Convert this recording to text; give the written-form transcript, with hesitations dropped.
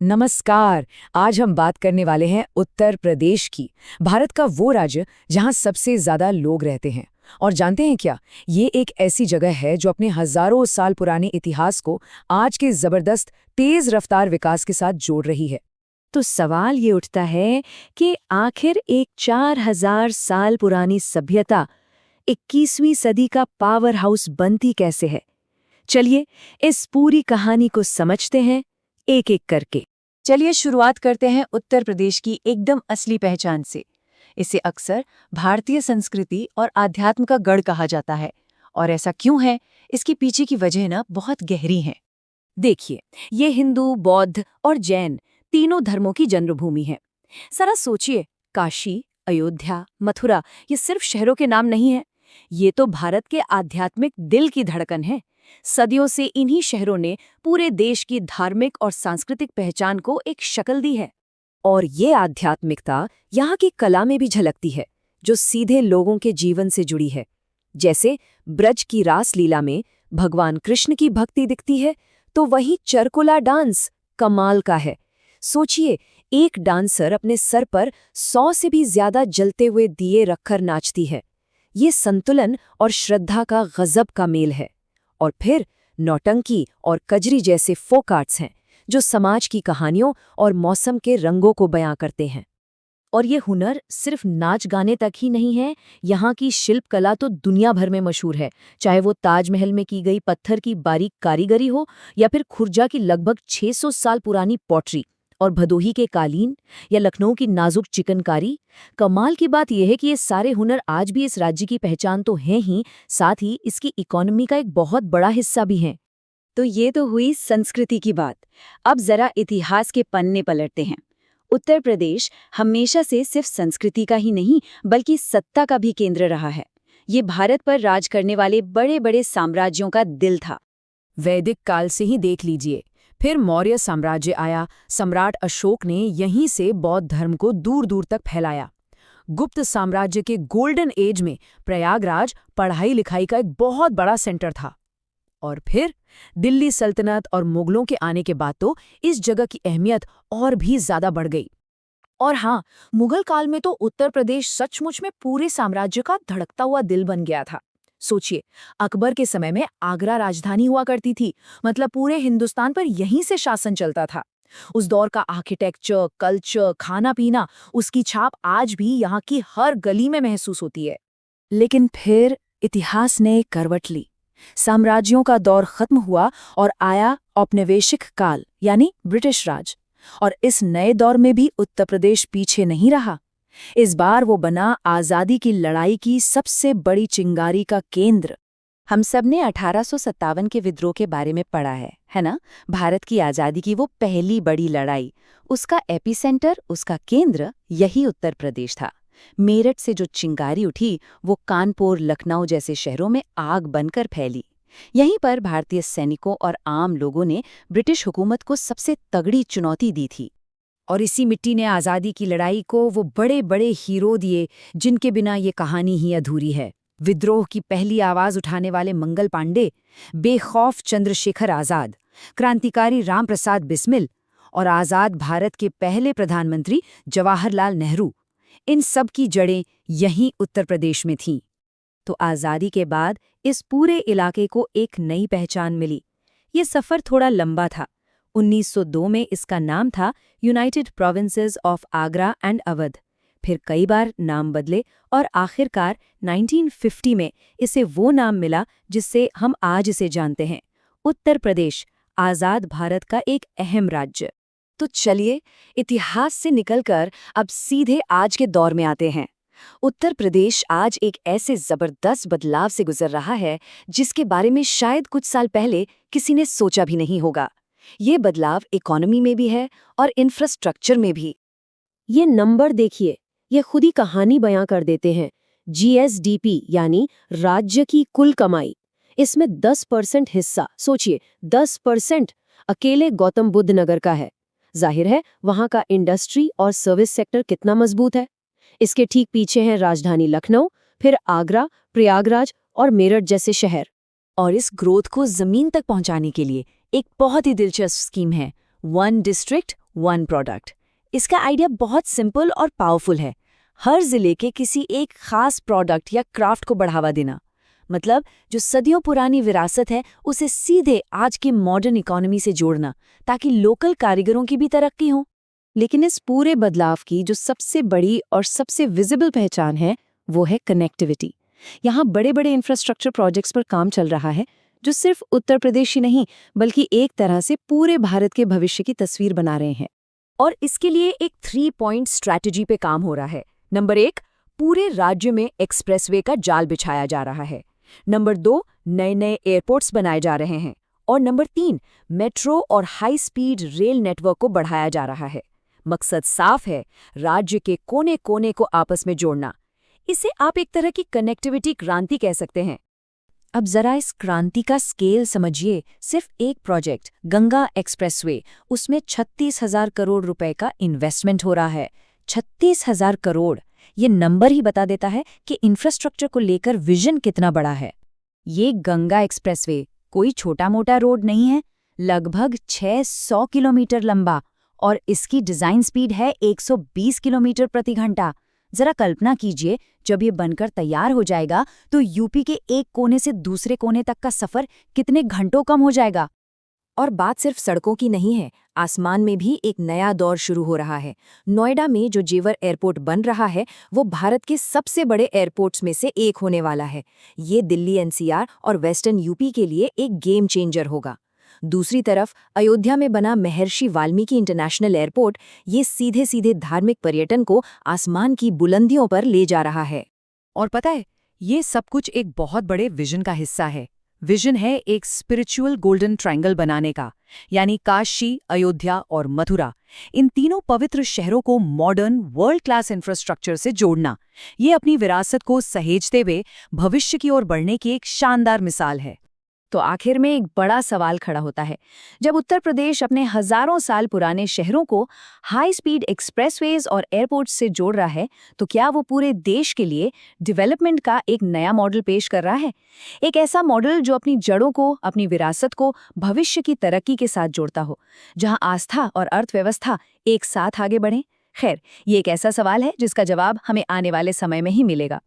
नमस्कार। आज हम बात करने वाले हैं उत्तर प्रदेश की। भारत का वो राज्य जहां सबसे ज्यादा लोग रहते हैं। और जानते हैं क्या, ये एक ऐसी जगह है जो अपने हजारों साल पुराने इतिहास को आज के जबरदस्त तेज रफ्तार विकास के साथ जोड़ रही है। तो सवाल ये उठता है कि आखिर एक 4000 साल पुरानी सभ्यता 21वीं सदी का पावर हाउस बनती कैसे है। चलिए इस पूरी कहानी को समझते हैं एक एक करके। चलिए शुरुआत करते हैं उत्तर प्रदेश की एकदम असली पहचान से। इसे अक्सर भारतीय संस्कृति और आध्यात्म का गढ़ कहा जाता है। और ऐसा क्यों है, इसके पीछे की वजह ना बहुत गहरी है। देखिए, ये हिंदू, बौद्ध और जैन तीनों धर्मों की जन्मभूमि है। जरा सोचिए, काशी, अयोध्या, मथुरा ये सिर्फ शहरों के नाम नहीं है। ये तो भारत के आध्यात्मिक दिल की धड़कन है। सदियों से इन्हीं शहरों ने पूरे देश की धार्मिक और सांस्कृतिक पहचान को एक शक्ल दी है। और ये आध्यात्मिकता यहाँ की कला में भी झलकती है, जो सीधे लोगों के जीवन से जुड़ी है। जैसे ब्रज की रास लीला में भगवान कृष्ण की भक्ति दिखती है, तो वहीं चरकुला डांस कमाल का है। सोचिए, एक डांसर अपने सर पर 100 से भी ज्यादा जलते हुए दिए रखकर नाचती है। ये संतुलन और श्रद्धा का गजब का मेल है। और फिर नौटंकी और कजरी जैसे फोक आर्ट्स हैं, जो समाज की कहानियों और मौसम के रंगों को बयां करते हैं। और ये हुनर सिर्फ नाच गाने तक ही नहीं है, यहाँ की शिल्पकला तो दुनिया भर में मशहूर है। चाहे वो ताजमहल में की गई पत्थर की बारीक कारीगरी हो, या फिर खुर्जा की लगभग 600 साल पुरानी पॉटरी, और भदोही के कालीन, या लखनऊ की नाजुक चिकनकारी। कमाल की बात यह है कि ये सारे हुनर आज भी इस राज्य की पहचान तो हैं ही, साथ ही इसकी इकोनॉमी का एक बहुत बड़ा हिस्सा भी हैं। तो ये तो हुई संस्कृति की बात। अब जरा इतिहास के पन्ने पलटते हैं। उत्तर प्रदेश हमेशा से सिर्फ संस्कृति का ही नहीं, बल्कि सत्ता का भी केंद्र रहा है। ये भारत पर राज करने वाले बड़े बड़े साम्राज्यों का दिल था। वैदिक काल से ही देख लीजिए, फिर मौर्य साम्राज्य आया। सम्राट अशोक ने यहीं से बौद्ध धर्म को दूर दूर तक फैलाया। गुप्त साम्राज्य के गोल्डन एज में प्रयागराज पढ़ाई लिखाई का एक बहुत बड़ा सेंटर था। और फिर दिल्ली सल्तनत और मुगलों के आने के बाद तो इस जगह की अहमियत और भी ज्यादा बढ़ गई। और हाँ, मुगल काल में तो उत्तर प्रदेश सचमुच में पूरे साम्राज्य का धड़कता हुआ दिल बन गया था। सोचिए, अकबर के समय में आगरा राजधानी हुआ करती थी, मतलब पूरे हिंदुस्तान पर यहीं से शासन चलता था। उस दौर का आर्किटेक्चर, कल्चर, खाना पीना, उसकी छाप आज भी यहाँ की हर गली में महसूस होती है। लेकिन फिर इतिहास ने करवट ली। साम्राज्यों का दौर खत्म हुआ और आया औपनिवेशिक काल, यानी ब्रिटिश राज। और इस नए दौर में भी उत्तर प्रदेश पीछे नहीं रहा। इस बार वो बना आज़ादी की लड़ाई की सबसे बड़ी चिंगारी का केंद्र। हम सब ने 1857 के विद्रोह के बारे में पढ़ा है ना? भारत की आज़ादी की वो पहली बड़ी लड़ाई, उसका एपिसेंटर, उसका केंद्र यही उत्तर प्रदेश था। मेरठ से जो चिंगारी उठी, वो कानपुर, लखनऊ जैसे शहरों में आग बनकर फैली। यहीं पर भारतीय सैनिकों और आम लोगों ने ब्रिटिश हुकूमत को सबसे तगड़ी चुनौती दी थी। और इसी मिट्टी ने आज़ादी की लड़ाई को वो बड़े बड़े हीरो दिए, जिनके बिना ये कहानी ही अधूरी है। विद्रोह की पहली आवाज़ उठाने वाले मंगल पांडे, बेखौफ चंद्रशेखर आज़ाद, क्रांतिकारी राम प्रसाद बिस्मिल और आज़ाद भारत के पहले प्रधानमंत्री जवाहरलाल नेहरू। इन सब की जड़ें यहीं उत्तर प्रदेश में थीं। तो आज़ादी के बाद इस पूरे इलाके को एक नई पहचान मिली। ये सफ़र थोड़ा लंबा था। 1902 में इसका नाम था United provinces of Agra and Awadh. फिर कई बार नाम बदले और आखिरकार 1950 में इसे वो नाम मिला जिससे हम आज इसे जानते हैं, उत्तर प्रदेश, आज़ाद भारत का एक अहम राज्य। तो चलिए इतिहास से निकलकर अब सीधे आज के दौर में आते हैं। उत्तर प्रदेश आज एक ऐसे जबरदस्त बदलाव से गुजर रहा है जिसके बारे में शायद कुछ साल पहले किसी ने सोचा भी नहीं होगा। ये बदलाव इकोनॉमी में भी है और इंफ्रास्ट्रक्चर में भी। ये नंबर देखिए, ये खुद ही कहानी बयां कर देते हैं। जीएसडीपी यानी राज्य की कुल कमाई, इसमें 10% हिस्सा, सोचिए 10%, अकेले गौतम बुद्ध नगर का है। जाहिर है वहां का इंडस्ट्री और सर्विस सेक्टर कितना मजबूत है। इसके ठीक पीछे हैं राजधानी लखनऊ, फिर आगरा, प्रयागराज और मेरठ जैसे शहर। और इस ग्रोथ को जमीन तक पहुंचाने के लिए एक बहुत ही दिलचस्प स्कीम है, वन डिस्ट्रिक्ट वन प्रोडक्ट। इसका आइडिया बहुत सिंपल और पावरफुल है। हर जिले के किसी एक खास प्रोडक्ट या क्राफ्ट को बढ़ावा देना। मतलब जो सदियों पुरानी विरासत है उसे सीधे आज की मॉडर्न इकोनॉमी से जोड़ना, ताकि लोकल कारीगरों की भी तरक्की हो। लेकिन इस पूरे बदलाव की जो सबसे बड़ी और सबसे विजिबल पहचान है वो है कनेक्टिविटी। यहाँ बड़े बड़े इंफ्रास्ट्रक्चर प्रोजेक्ट्स पर काम चल रहा है जो सिर्फ उत्तर प्रदेश ही नहीं बल्कि एक तरह से पूरे भारत के भविष्य की तस्वीर बना रहे हैं। और इसके लिए एक 3 पॉइंट स्ट्रैटेजी पे काम हो रहा है। नंबर 1, पूरे राज्य में एक्सप्रेसवे का जाल बिछाया जा रहा है। नंबर 2, नए नए एयरपोर्ट्स बनाए जा रहे हैं। और नंबर 3, मेट्रो और हाई स्पीड रेल नेटवर्क को बढ़ाया जा रहा है। मकसद साफ है, राज्य के कोने कोने को आपस में जोड़ना। इसे आप एक तरह की कनेक्टिविटी क्रांति कह सकते हैं। अब जरा इस क्रांति का स्केल समझिए। सिर्फ एक प्रोजेक्ट गंगा एक्सप्रेसवे, उसमें 36,000 करोड़ रुपए का इन्वेस्टमेंट हो रहा है। 36,000 करोड़, ये नंबर ही बता देता है कि इंफ्रास्ट्रक्चर को लेकर विजन कितना बड़ा है। ये गंगा एक्सप्रेसवे कोई छोटा मोटा रोड नहीं है, लगभग 600 किलोमीटर लंबा, और इसकी डिजाइन स्पीड है 120 किलोमीटर प्रति घंटा। जरा कल्पना कीजिए, जब ये बनकर तैयार हो जाएगा तो यूपी के एक कोने से दूसरे कोने तक का सफर कितने घंटों कम हो जाएगा। और बात सिर्फ सड़कों की नहीं है, आसमान में भी एक नया दौर शुरू हो रहा है। नोएडा में जो जेवर एयरपोर्ट बन रहा है वो भारत के सबसे बड़े एयरपोर्ट्स में से एक होने वाला है। ये दिल्ली एनसीआर और वेस्टर्न यूपी के लिए एक गेम चेंजर होगा। दूसरी तरफ अयोध्या में बना महर्षि वाल्मीकि इंटरनेशनल एयरपोर्ट ये सीधे सीधे धार्मिक पर्यटन को आसमान की बुलंदियों पर ले जा रहा है। और पता है, ये सब कुछ एक बहुत बड़े विजन का हिस्सा है। विजन है एक स्पिरिचुअल गोल्डन ट्रायंगल बनाने का, यानी काशी, अयोध्या और मथुरा, इन तीनों पवित्र शहरों को मॉडर्न वर्ल्ड क्लास इंफ्रास्ट्रक्चर से जोड़ना। ये अपनी विरासत को सहेजते हुए भविष्य की ओर बढ़ने की एक शानदार मिसाल है। तो आखिर में एक बड़ा सवाल खड़ा होता है, जब उत्तर प्रदेश अपने हजारों साल पुराने शहरों को हाई स्पीड एक्सप्रेसवेज और एयरपोर्ट्स से जोड़ रहा है, तो क्या वो पूरे देश के लिए डेवलपमेंट का एक नया मॉडल पेश कर रहा है? एक ऐसा मॉडल जो अपनी जड़ों को, अपनी विरासत को भविष्य की तरक्की के साथ जोड़ता हो, जहां आस्था और अर्थव्यवस्था एक साथ आगे बढ़ें? खैर, ये एक ऐसा सवाल है जिसका जवाब हमें आने वाले समय में ही मिलेगा।